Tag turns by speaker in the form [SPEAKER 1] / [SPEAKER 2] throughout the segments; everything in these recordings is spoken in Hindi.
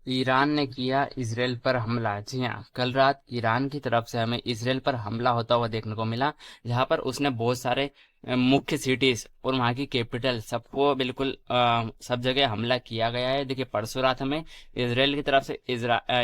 [SPEAKER 1] ईरान ने किया इसराइल पर हमला। जी हाँ, कल रात ईरान की तरफ से हमें इसराइल पर हमला होता हुआ देखने को मिला, जहां पर उसने बहुत सारे मुख्य सिटीज और वहां की कैपिटल सबको बिल्कुल सब जगह हमला किया गया है। देखिए, परसों रात हमें इसराइल की तरफ से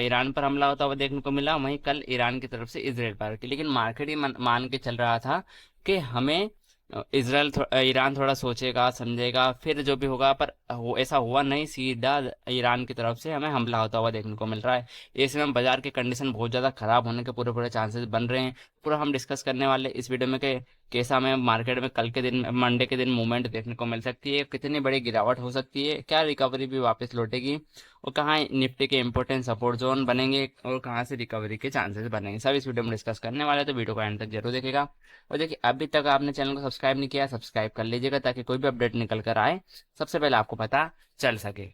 [SPEAKER 1] ईरान पर हमला होता हुआ देखने को मिला, वहीं कल ईरान की तरफ से इसराइल पर। लेकिन मार्केट ही मान के चल रहा था कि हमें ईरान थोड़ा सोचेगा समझेगा फिर जो भी होगा, पर ऐसा हुआ नहीं, सीधा ईरान की तरफ से हमें हमला होता हुआ देखने को मिल रहा है। ऐसे में बाजार की कंडीशन बहुत ज़्यादा खराब होने के पूरे पूरे चांसेस बन रहे हैं। पूरा हम डिस्कस करने वाले इस वीडियो में कि कैसा हमें मार्केट में कल के दिन, मंडे के दिन मूवमेंट देखने को मिल सकती है, कितनी बड़ी गिरावट हो सकती है, क्या रिकवरी भी वापस लौटेगी, और कहाँ निफ्टी के इंपॉर्टेंट सपोर्ट जोन बनेंगे और कहाँ से रिकवरी के चांसेस बनेंगे, सब इस वीडियो में डिस्कस करने वाले हैं। तो वीडियो को एंड तक जरूर देखेगा। और देखिए, अभी तक आपने चैनल को सब्सक्राइब नहीं किया, सब्सक्राइब कर लीजिएगा ताकि कोई भी अपडेट निकल कर आए सबसे पहले आपको पता चल सके।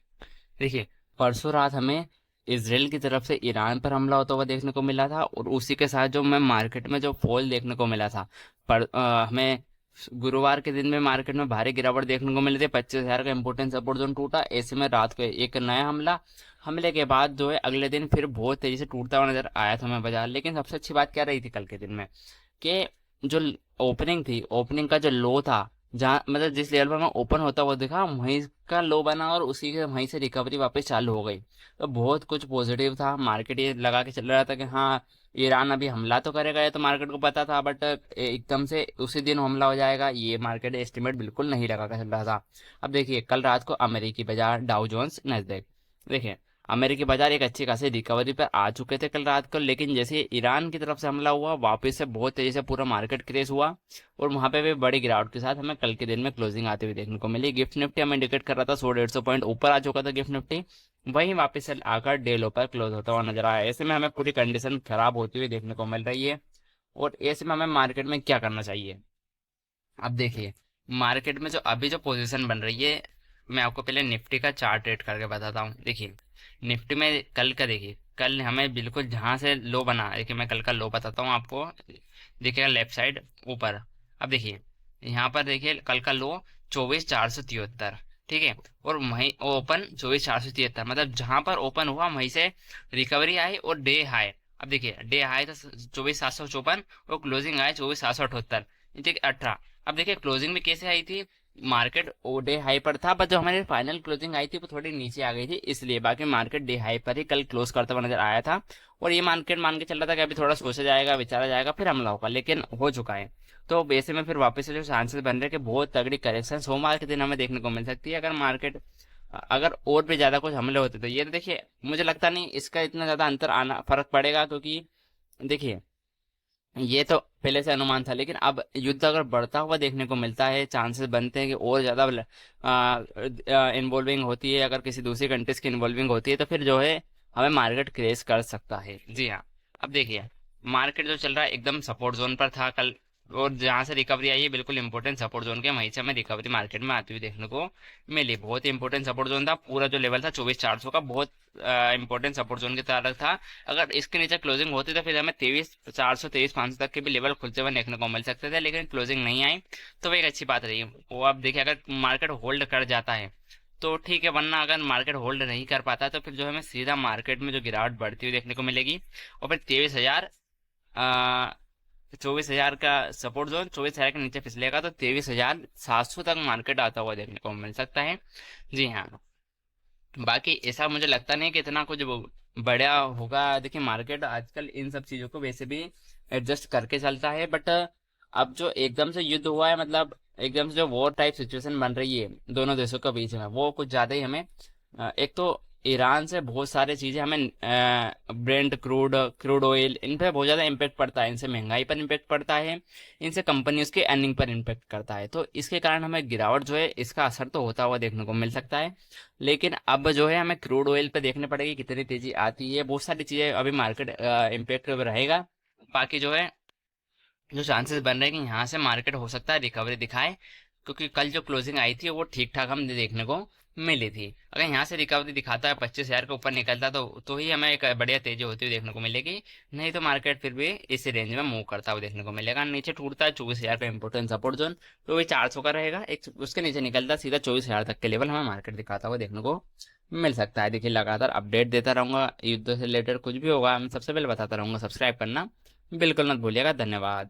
[SPEAKER 1] देखिए, परसों रात हमें इसराइल की तरफ से ईरान पर हमला होता हुआ देखने को मिला था, और उसी के साथ जो हमें मार्केट में जो फॉल देखने को मिला था, पर हमें गुरुवार के दिन में मार्केट में भारी गिरावट देखने को मिली थी। 25,000 का इंपोर्टेंट सपोर्ट जोन टूटा। ऐसे में रात को एक नया हमला, हमले के बाद जो है अगले दिन फिर बहुत तेजी से टूटता हुआ नजर आया था हमें बाजार। लेकिन सबसे अच्छी बात क्या रही थी कल के दिन में, कि जो ओपनिंग थी, ओपनिंग का जो लो था, जहाँ मतलब जिस लेवल पर हमें ओपन होता हुआ दिखा, वहीं का लो बना और उसी के वहीं से रिकवरी वापस चालू हो गई। तो बहुत कुछ पॉजिटिव था, मार्केट ये लगा के चल रहा था कि हाँ, ईरान अभी हमला तो करेगा, ये तो मार्केट को पता था, बट एकदम से उसी दिन हमला हो जाएगा ये मार्केट एस्टिमेट बिल्कुल नहीं लगा के चल रहा था। अब देखिए, कल रात को अमेरिकी बाजार डाउ जोन्स नैस्डैक, देखिए अमेरिकी बाजार एक अच्छी खासी रिकवरी पर आ चुके थे कल रात को, लेकिन जैसे ईरान की तरफ से हमला हुआ, वापस से बहुत तेजी से पूरा मार्केट क्रेश हुआ, और वहां पे भी बड़ी गिरावट के साथ हमें कल के दिन में क्लोजिंग आते हुए देखने को मिली। गिफ्ट निफ्टी हमें इंडिकेट कर रहा था 100-150 पॉइंट ऊपर आ चुका था गिफ्ट निफ्टी, वहीं वापस से आकर डे लो पर क्लोज होता हुआ नजर आया। ऐसे में हमें पूरी कंडीशन खराब होती हुई देखने को मिल रही है, और ऐसे में हमें मार्केट में क्या करना चाहिए। अब देखिए, मार्केट में जो अभी जो पोजीशन बन रही है, मैं आपको पहले निफ्टी का चार्ट रेट करके बताता हूँ। देखिए, निफ्टी में कल का, देखिए कल हमें बिल्कुल जहाँ से लो बना, देखिए मैं कल का लो बताता हूँ आपको, देखिएगा लेफ्ट साइड ऊपर। अब देखिए, यहाँ पर देखिए कल का लो 24,473, ठीक है, और वहीं ओपन 24,473, मतलब जहां पर ओपन हुआ वहीं से रिकवरी आई और डे हाई। अब देखिए, डे हाई था 24,754 और क्लोजिंग आई 24,778, ठीक है 18। अब देखिए, क्लोजिंग भी कैसे आई थी, मार्केट ओ डे हाई पर था, पर जो हमारी फाइनल क्लोजिंग आई थी वो थोड़ी नीचे आ गई थी, इसलिए बाकी मार्केट डे हाई पर ही कल क्लोज करता हुआ नजर आया था। और ये मार्केट मान के चल रहा था कि अभी थोड़ा सोचा जाएगा, विचारा जाएगा, फिर हमला होगा, लेकिन हो चुका है। तो वैसे में फिर वापस से जो चांसेस बन रहे हैं कि बहुत तगड़ी करेक्शन सोमवार के दिन हमें देखने को मिल सकती है, अगर मार्केट, अगर और भी ज्यादा कुछ हमले होते तो। ये तो देखिए, मुझे लगता नहीं इसका इतना ज्यादा अंतर आना फर्क पड़ेगा, क्योंकि देखिए ये तो पहले से अनुमान था, लेकिन अब युद्ध अगर बढ़ता हुआ देखने को मिलता है, चांसेस बनते हैं कि और ज्यादा इन्वॉल्विंग होती है, अगर किसी दूसरी कंट्रीज की इन्वॉल्विंग होती है, तो फिर जो है हमें मार्केट क्रेश कर सकता है। जी हाँ, अब देखिए, मार्केट जो चल रहा है एकदम सपोर्ट जोन पर था कल, और जहां से रिकवरी आई है बिल्कुल इंपॉर्टेंट सपोर्ट जोन के, वहीं से हमें रिकवरी मार्केट में आती हुई देखने को मिली। बहुत ही इंपॉर्टेंट सपोर्ट जोन था, पूरा जो लेवल था 24,400 का, बहुत इंपॉर्टेंट सपोर्ट जोन की तरह था। अगर इसके नीचे क्लोजिंग होती तो फिर हमें 23,400 23,500 तक के भी लेवल खुलते हुए देखने को मिल सकते थे, लेकिन क्लोजिंग नहीं आई, तो वो एक अच्छी बात रही। वो अब देखिए, अगर मार्केट होल्ड कर जाता है तो ठीक है, वरना अगर मार्केट होल्ड नहीं कर पाता तो फिर जो हमें सीधा मार्केट में जो गिरावट बढ़ती हुई देखने को मिलेगी, और फिर 24,000 का सपोर्ट जोन, 24,000 के नीचे फिसलेगा तो 23,700 तक मार्केट आता हुआ देखने को मिल सकता है। जी हाँ, बाकी ऐसा मुझे लगता नहीं कि इतना कुछ बड़ा होगा। देखिए, मार्केट आजकल इन सब चीजों को वैसे भी एडजस्ट करके चलता है, बट अब जो एकदम से युद्ध हुआ है, मतलब एकदम से जो वॉर टाइप सिचुएशन बन रही है दोनों देशों के बीच में, वो कुछ ज्यादा ही हमें एक तो ईरान से बहुत सारी चीजें हमें, ब्रेंट क्रूड क्रूड ऑयल, इन पे बहुत ज्यादा इम्पेक्ट पड़ता है, इनसे महंगाई पर इम्पेक्ट पड़ता है, इनसे कंपनियों के अर्निंग पर इम्पेक्ट करता है, तो इसके कारण हमें गिरावट जो है इसका असर तो होता हुआ देखने को मिल सकता है। लेकिन अब जो है हमें क्रूड ऑयल पे देखने पड़ेगी कितनी तेजी आती है, बहुत सारी चीजें अभी मार्केट इम्पेक्ट रहेगा। बाकी जो है, जो चांसेस बन रहे हैं कि यहाँ से मार्केट हो सकता है रिकवरी दिखाए, क्योंकि कल जो क्लोजिंग आई थी वो ठीक ठाक हम देखने को मिली थी। अगर यहाँ से रिकवरी दिखाता है, 25,000 के ऊपर निकलता, तो ही हमें एक बढ़िया तेजी होती हुई देखने को मिलेगी, नहीं तो मार्केट फिर भी इसी रेंज में मूव करता हुआ देखने को मिलेगा। नीचे टूटता है 24,000 का इंपोर्टेंट सपोर्ट जोन, तो वही 400 का रहेगा, एक उसके नीचे निकलता सीधा 24,000 तक के लेवल हमें मार्केट दिखाता हुआ देखने को मिल सकता है। देखिए लगातार अपडेट देता रहूँगा, युद्ध से रिलेटेड कुछ भी होगा मैं सबसे पहले बताता रहूँगा। सब्सक्राइब करना बिल्कुल मत भूलिएगा। धन्यवाद।